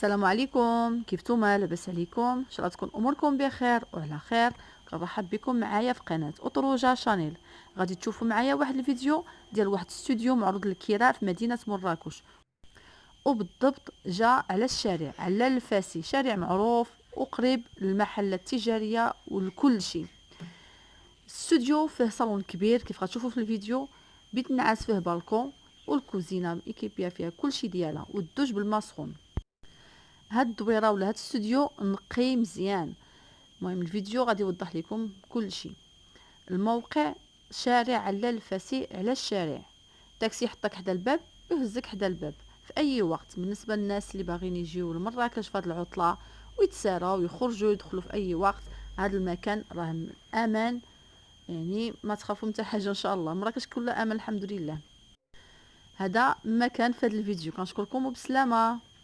السلام عليكم، كيفتوما؟ لاباس عليكم؟ ان شاء الله تكون اموركم بخير وعلى خير. كنرحب بكم معايا في قناه اطروجه شانيل. غادي تشوفوا معايا واحد الفيديو ديال واحد الاستوديو معروض للكراء في مدينه مراكش، وبالضبط جا على الشارع على الفاسي، شارع معروف وقريب للمحلات التجاريه ولكل شيء. الاستوديو فيه صالون كبير كيف غتشوفوا في الفيديو، بيت نعاس، فيه بالكون والكوزينه ايكيبيا فيها كلشي ديالها والدوش بالما سخون. هاد الدويره ولا هاد الاستوديو نقي مزيان. المهم الفيديو غادي يوضح لكم كل شيء. الموقع شارع على الفاسي على الشارع، تاكسي يحطك حدا الباب ويهزك حدا الباب في اي وقت. بالنسبه للناس اللي باغيين يجيو لمراكش في هاد العطله ويتساراو ويخرجوا يدخلوا في اي وقت، هذا المكان راه امان، يعني ما تخافوا من حتى حاجه. ان شاء الله مراكش كلها امان الحمد لله. هذا مكان في هذا الفيديو، كنشكركم وبسلامه.